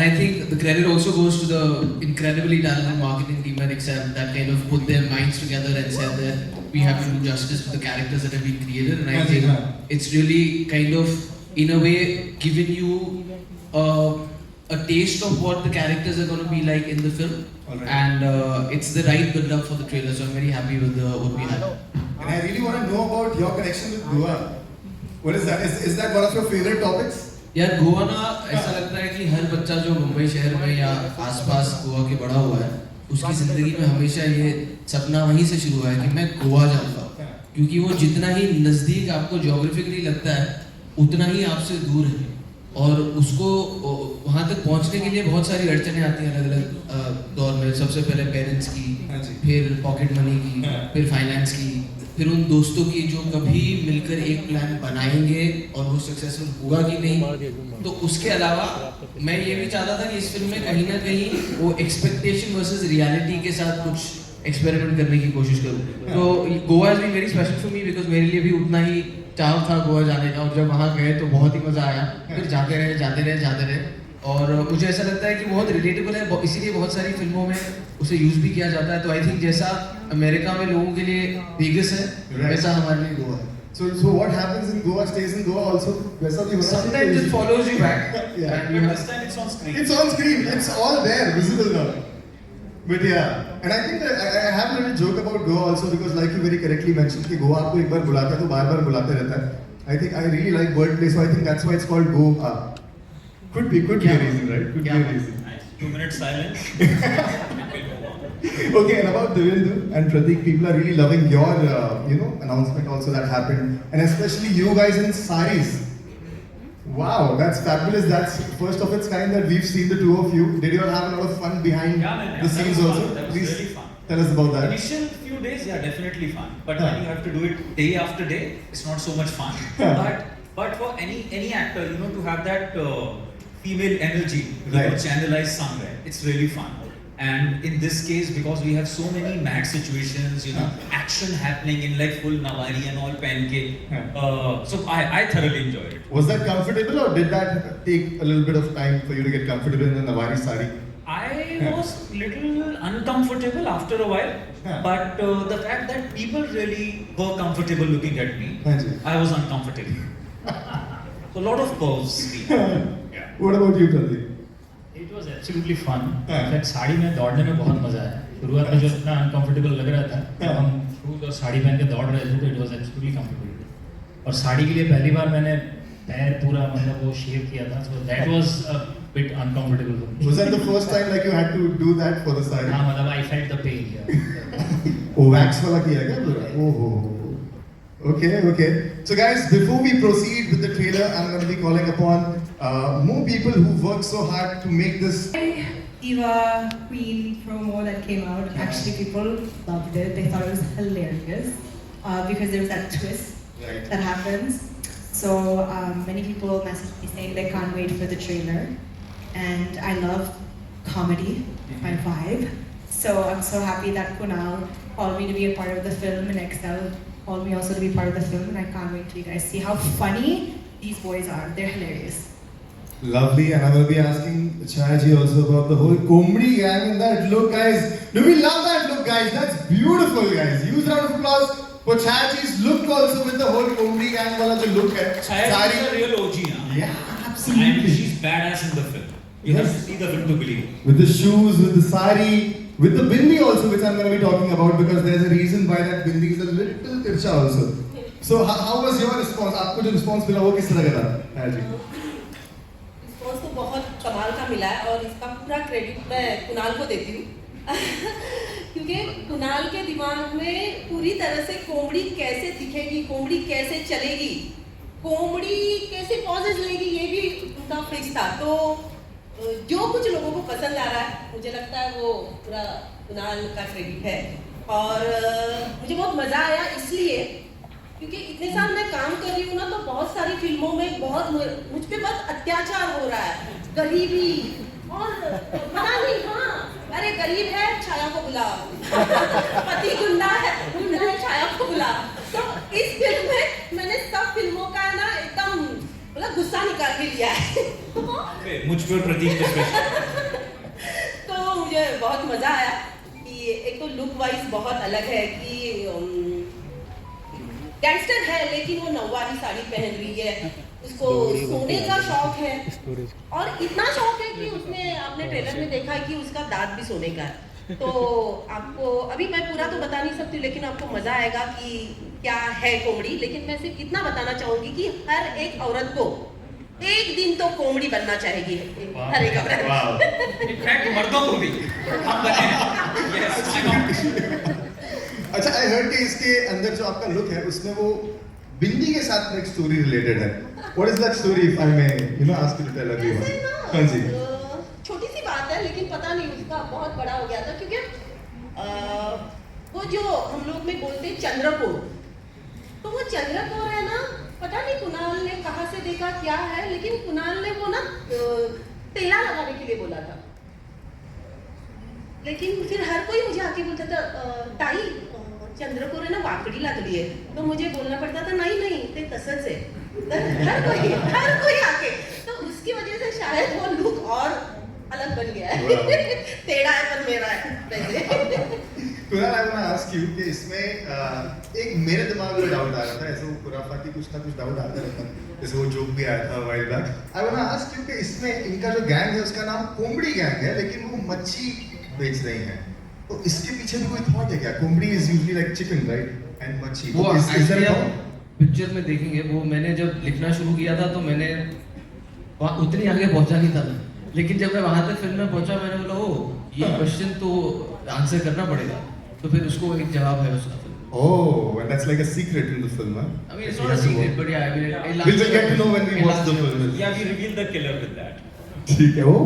I think the credit also goes to the incredibly talented marketing team at Excel that kind of put their minds together and said that we have to do justice to the characters that have been created. And I think it's really kind of, in a way, given you a taste of what the characters are going to be like in the film. Alright. And it's the right build-up for the trailer, so I'm very happy with what we have. And I really want to know about your connection with Goa. What is that? Is that one of your favorite topics? यार गोवा ना ऐसा लगता है कि हर बच्चा जो मुंबई शहर में या आसपास गोवा के बड़ा हुआ है उसकी जिंदगी में हमेशा ये सपना वहीं से शुरू हुआ है कि मैं गोवा जाऊंगा, क्योंकि वो जितना ही नज़दीक आपको ज्योग्राफिकली लगता है उतना ही आपसे दूर है और उसको वहाँ तक पहुँचने के लिए बहुत सारी अड़चनें आती हैं अलग अलग दौर में। सबसे पहले पेरेंट्स की, फिर पॉकेट मनी की, फिर फाइनेंस की, फिर उन दोस्तों की जो कभी मिलकर एक प्लान बनाएंगे और वो सक्सेसफुल होगा कि नहीं। तो उसके अलावा मैं ये भी चाहता था कि इस फिल्म में कहीं ना कहीं वो एक्सपेक्टेशन वर्सेस रियलिटी के साथ कुछ एक्सपेरिमेंट करने की कोशिश करूँ। तो Goa is been very special for me because मेरे लिए भी उतना ही चाव था गोवा जाने का, और जब वहाँ गए तो बहुत ही मज़ा आया। फिर जाते रहे और मुझे ऐसा लगता है कि बहुत रिलेटेबल है, इसीलिए बहुत सारी फिल्मों में उसे यूज भी किया जाता है। तो आई थिंक जैसा अमेरिका में लोगों के लिए वेगस है, वैसा हमारे लिए गोवा है। So what happens in Goa stays in Goa also. वैसा भी होना चाहिए। Sometimes it follows you back. Yeah. And you have... This time it's on screen. It's on screen. It's all there, visible now. But yeah, and I think that I have a little joke about Goa also because, like you very correctly mentioned, कि गोवा आपको एक बार बुलाता है तो बार-बार बुलाते रहता है. I think I really like wordplay, so I think that's why it's called Goa. Could be a reason, right? Could be a reason. Nice. 2 minutes silence. Okay, and about Devendra and Pratik, people are really loving your, announcement also that happened, and especially you guys in saris. Wow, that's fabulous. That's first of its kind that we've seen the two of you. Did you all have a lot of fun behind the scenes that was also? fun. That was Please really fun. tell us about that. Initial few days, yeah, definitely fun. But when you have to do it day after day, it's not so much fun. But for any actor, to have that female energy, channelize somewhere, it's really fun. And in this case, because we have so many mad situations, action happening in like full Nawari and all pancake, so I thoroughly enjoyed it. Was that comfortable, or did that take a little bit of time for you to get comfortable in a Nawari sari? I was little uncomfortable after a while, but the fact that people really were comfortable looking at me, I was uncomfortable. So a lot of curves. Yeah. What about you, Pratik? It was absolutely fun. In fact sari में दौड़ने में बहुत मजा आया। शुरुआत में जो इतना अनकंफर्टेबल लग रहा था, जब हम शूज और साड़ी पहन के दौड़ रहे थे तो इट वाज एब्सोल्युटली कंफर्टेबल। और साड़ी के लिए पहली बार मैंने पैर पूरा मतलब वो शेव किया था, so that was a bit uncomfortable for me. Was that the first time like you had to do that for the sari? हाँ मतलब I felt the pain here. Oh, wax वाला किया क्या पूरा? Oh. Okay. So guys, before we proceed with the trailer, I'm going to be calling upon more people who worked so hard to make this. Diva Queen promo that came out, actually people loved it. They thought it was hilarious because there was that twist that happens. So many people messaged me saying they can't wait for the trailer. And I love comedy, my vibe. So I'm so happy that Kunal called me to be a part of the film, and Excel called me also to be part of the film, and I can't wait till you guys see how funny these boys are. They're hilarious. Lovely, and I'm going to be asking Chayaji also about the whole Komri gang and that look, guys. Do we love that look, guys? That's beautiful, guys. Huge round of applause for Chayaji's look also with the whole Komri gang wala jo look hai. Chayaji is a real OG now. Yeah, absolutely. And she's badass in the film. You have to see the film to believe it. With the shoes, with the sari, with the bindi also, which I'm going to be talking about because there's a reason why that bindi is a little tircha also. So how was your response? आपको जो response मिला वो किस तरह का था? Response तो बहुत कमाल का मिला है और इसका पूरा क्रेडिट मैं कुणाल को देती हूँ क्योंकि कुणाल के दिमाग में पूरी तरह से कॉमेडी कैसे दिखेगी, कॉमेडी कैसे चलेगी, कॉमेडी कैसे पॉजेस लेगी, ये भी उनका फिक्स था। तो जो कुछ लोगों को पसंद आ रहा है मुझे लगता है वो पूरा कुणाल का क्रेडिट है। और मुझे बहुत मज़ा आया इसलिए क्योंकि इतने साल मैं काम कर रही हूँ ना, तो बहुत सारी फिल्मों में बहुत मुझ पे बहुत अत्याचार हो रहा है, गरीबी और पता नहीं। हाँ, अरे गरीब है छाया को बुला, पति गुंडा है छाया को बुला। तो इस फिल्म में मैंने सब फिल्मों का ना एकदम मतलब गुस्सा निकाल के लिया है। पे, मुझ पे और प्रतीक पे स्पेशल। तो मुझे बहुत मजा आया कि एक तो लुक वाइज बहुत अलग है कि गैंगस्टर है लेकिन वो नौवारी साड़ी पहन रही है, उसको सोने का शौक है और इतना शौक है कि उसने आपने ट्रेलर में देखा है कि उसका दांत भी सोने का है। तो आपको अभी मैं पूरा तो बता नहीं सकती लेकिन आपको मजा आएगा कि क्या है कोमड़ी। लेकिन मैं सिर्फ इतना बताना चाहूंगी कि हर एक औरत को एक दिन तो कोमड़ी बनना चाहेगी, हर एक औरत। इनफैक्ट मर्दों को भी हम बने हैं। Yes, I know. अच्छा, आई हर्ड कि इसके अंदर जो आपका लुक है उसमें वो बिंदी के साथ में एक स्टोरी रिलेटेड है। What is that story if I may ask you to tell ऐसे एवरीवन? ना, हाँ जी। छोटी सी बात है लेकिन पता नहीं उसका बहुत बड़ा हो गया था क्योंकि वो जो हम लोग में बोलते हैं चंद्रकोर, तो वो चंद्रकोर है ना, पता नहीं कुणाल ने कहाँ से देखा क्या है, लेकिन कुणाल ने वो ना तेला लगाने के लिए बोला था। लेकिन फिर हर कोई मुझे आके बोलता था ताई चंद्रकोर है ना वाकडी लागली है, तो मुझे बोलना पड़ता था नहीं नहीं ते तसंच है। हर कोई आके, तो उसकी वजह से शायद वो लुक और अलग बन गया है। टेढ़ा है पर मेरा है वैसे। Kunal, I want ask you कि इसमें एक मेरे दिमाग में डाउट आ रहा था, ऐसे वो खुराफाती कुछ ना कुछ डाउट आता रहता है, जैसे वो जोक भी आया था while back. I want ask you कि इसमें इनका जो गैंग है उसका नाम कोमड़ी गैंग है, लेकिन वो मच्छी बेच रही हैं, तो इसके पीछे भी कोई थॉट है क्या? कोमड़ी is usually like chicken right, and मच्छी, वो तो इज देयर actually अ आप पिक्चर में देखेंगे, वो मैंने जब लिखना शुरू किया था तो मैंने वहाँ उतनी आगे पहुंचा नहीं था, लेकिन जब मैं वहां तक फिल्म में पहुंचा मैंने बोला ओ ये क्वेश्चन तो आंसर करना पड़ेगा, तो फिर उसको एक जवाब है उसका film. Oh, and that's like a secret in the film, huh? I mean, it's not a secret, but yeah, I mean, We'll get to know when we watch the film. Yeah, we reveal the killer with that. ठीक है, ओह